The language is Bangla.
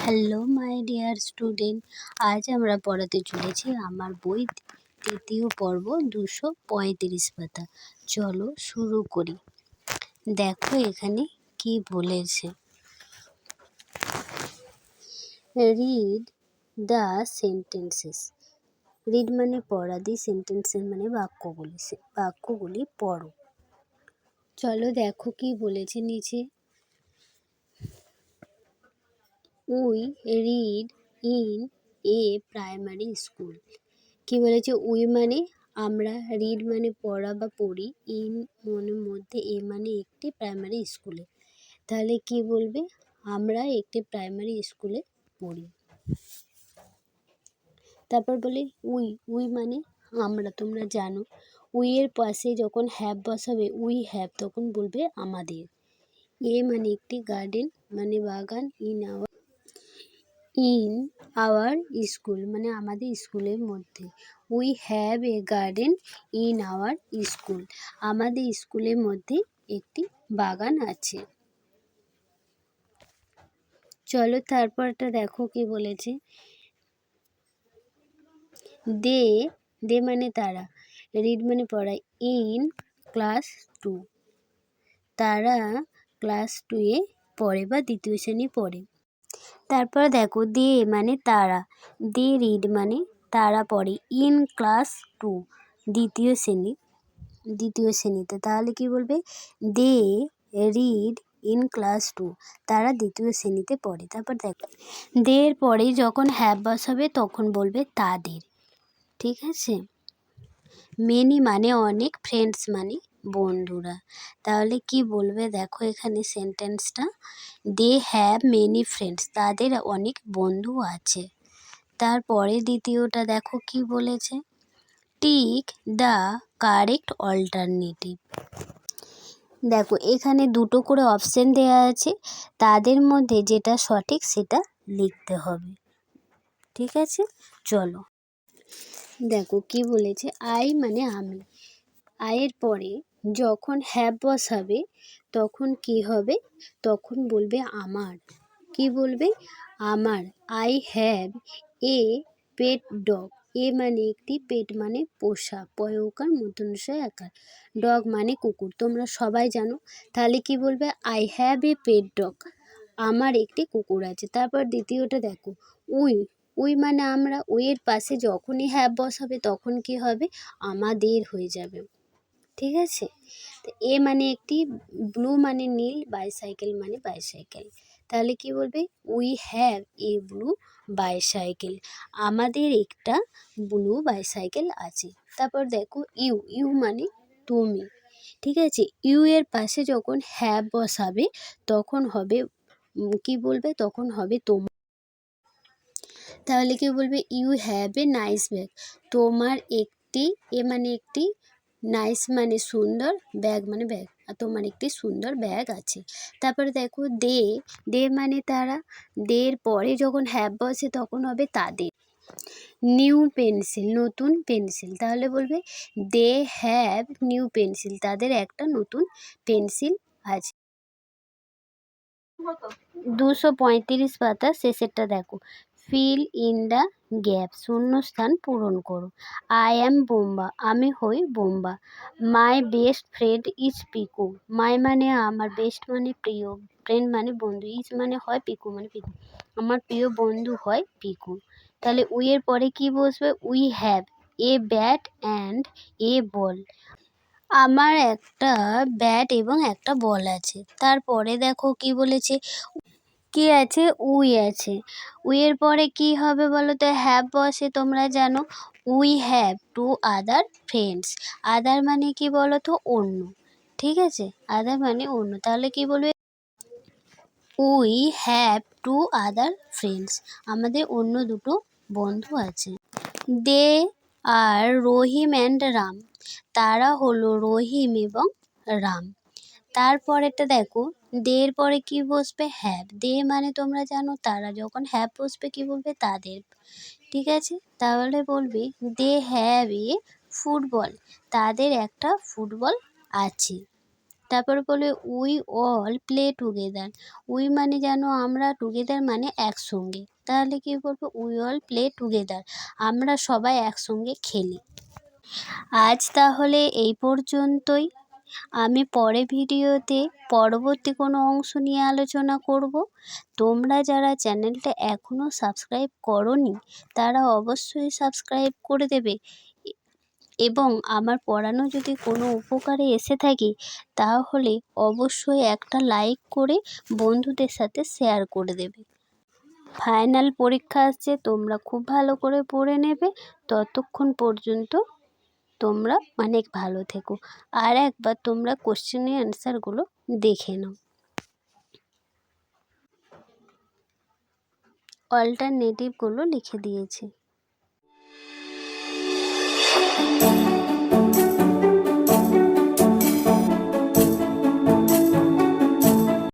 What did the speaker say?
হ্যালো মাই ডিয়ার স্টুডেন্ট, আজ আমরা পড়াতে চলেছি আমার বই তৃতীয় পর্ব 235 পাতা। চলো শুরু করি। দেখো এখানে কি বলেছে। Read the sentences. রিড মানে পড়া, দি সেন্টেন্সেস মানে বাক্যগুলি পড়ো। চলো দেখো কি বলেছে নিচে। We read in a primary school. কি বলেছে? উই মানে আমরা, রিড মানে পড়া বা পড়ি, ইন মনের মধ্যে, এ মানে একটি প্রাইমারি স্কুলে। তাহলে কি বলবে? আমরা একটি প্রাইমারি স্কুলে পড়ি। তারপর বলি উই মানে আমরা, তোমরা জানো। উই এর পাশে যখন হ্যাভ বসাবে, উই হ্যাভ, তখন বলবে আমাদের। এ মানে একটি গার্ডেন মানে বাগান, ইন আওয়ার স্কুল মানে আমাদের স্কুলের মধ্যে। We have a garden in our school, আমাদের স্কুলের মধ্যে একটি বাগান আছে। চলো তারপরটা দেখো কি বলেছে। দে মানে তারা, রিড মানে পড়া, ইন ক্লাস 2, তারা ক্লাস 2 এ পড়ে বা দ্বিতীয় শ্রেণী পড়ে। তারপর দেখো দে মানে তারা, দে রিড মানে তারা পড়ে, ইন ক্লাস 2 দ্বিতীয় শ্রেণীতে। তাহলে কি বলবে? দে রিড ইন ক্লাস 2, তারা দ্বিতীয় শ্রেণীতে পড়ে। তারপর দেখো দের পরে যখন হ্যাভ বসাবে তখন বলবে তাদের। ঠিক আছে? মেনি মানে অনেক, ফ্রেন্ডস মানে বন্ধুরা। তাহলে কি বলবে? দেখো এখানে সেন্টেন্সটা, দে হ্যাভ মেনি ফ্রেন্ডস, তাদের অনেক বন্ধু আছে। তারপরে দ্বিতীয়টা দেখো কি বলেছে। Tick the correct alternative. দেখো এখানে দুটো করে অপশন দেওয়া আছে, তাদের মধ্যে যেটা সঠিক সেটা লিখতে হবে। ঠিক আছে, চলো দেখো কি বলেছে। আই মানে আমি, আয়ের পরে যখন হ্যাভ বসাবে তখন কি হবে? তখন বলবে আমার। কি বলবে? আমার। I have a pet dog. A মানে একটি, পেট মানে পোষা, পয়কার মূর্ধন্যষয় আকার, ডগ মানে কুকুর, তোমরা সবাই জানো। তাহলে কি বলবে? I have a pet dog, আমার একটি কুকুর আছে। তারপর দ্বিতীয়টা দেখো, উই মানে আমরা, উইয়ের পাশে যখনই হ্যাভ বসাবে তখন কি হবে? আমাদের হয়ে যাবে। ঠিক আছে? তো এ মানে একটি, ব্লু মানে নীল, বাইসাইকেল মানে বাইসাইকেল। তাহলে কি বলবে? We have A blue bicycle, আমাদের একটা ব্লু বাইসাইকেল আছে। তারপর দেখো ইউ মানে তুমি। ঠিক আছে? ইউ এর পাশে যখন হ্যাভ বসাবে তখন হবে কি বলবে? তখন হবে তোমার। তাহলে কি বলবে? You have a nice bag, তোমার একটি, এ মানে একটি, নাইস মানে সুন্দর, ব্যাগ মানে ব্যাগ, আর তোমার একটি সুন্দর ব্যাগ আছে। তারপরে দেখো দে মানে তারা, দের পরে যখন হ্যাভ বসে তখন হবে তাদের। নিউ পেন্সিল নতুন পেন্সিল, তাহলে বলবে দে হ্যাভ নিউ পেন্সিল, তাদের একটা নতুন পেন্সিল আছে। 235 পাতা শেষেরটা দেখো। ফিল ইন দ্য গ্যাপ, শূন্যস্থান পূরণ করো। আই অ্যাম বোম্বা, আমি হই Bomba. My best friend is Piku, my মানে আমার, বেস্ট মানে প্রিয়, ফ্রেন্ড মানে বন্ধু, ইজ মানে হয়, পিকু মানে পিকু, আমার প্রিয় বন্ধু হয় পিকু। তাহলে উই এর পরে কি বসবে? We have a bat and a ball, আমার একটা ব্যাট এবং একটা বল আছে। তারপরে দেখো কি বলেছে। কি আছে? উই আছে। উই এর পরে কি হবে বলো তো? হ্যাভ বসে, তোমরা জানো। We have two other friends, other মানে কি বলো তো? অন্য। ঠিক আছে? আদার মানে অন্য। তাহলে কি বলবে? We have two other friends, আমাদের অন্য দুটো বন্ধু আছে। দে আর রহিম অ্যান্ড রাম, তারা হলো রহিম এবং রাম। তারপরেরটা দেখো, দের পরে কি বসবে? হ্যাভ। দে মানে তোমরা জানো তারা, যখন হ্যাভ বসবে কি বলবে? তাদের। ঠিক আছে? তাহলে বলবে দে হ্যাভ এ ফুটবল, তাদের একটা ফুটবল আছে। তারপর বলে we all play together. We মানে জানো আমরা, টুগেদার মানে একসঙ্গে। তাহলে কি বলবো? উই অল প্লে টুগেদার, আমরা সবাই একসঙ্গে খেলি। আজ তাহলে এই পর্যন্তই। আমি পরে ভিডিওতে পরবর্তী কোনো অংশ নিয়ে আলোচনা করব। তোমরা যারা চ্যানেলটা এখনও সাবস্ক্রাইব করোনি তারা অবশ্যই সাবস্ক্রাইব করে দেবে, এবং আমার পড়ানো যদি কোনো উপকারে এসে থাকে তাহলে অবশ্যই একটা লাইক করে বন্ধুদের সাথে শেয়ার করে দেবে। ফাইনাল পরীক্ষা আসছে, তোমরা খুব ভালো করে পড়ে নেবে। ততক্ষণ পর্যন্ত তোমরা অনেক ভালো থেকো। আর একবার তোমরা কোশ্চেনের অ্যান্সারগুলো দেখে নাও। অল্টারনেটিভগুলো লিখে দিয়েছি।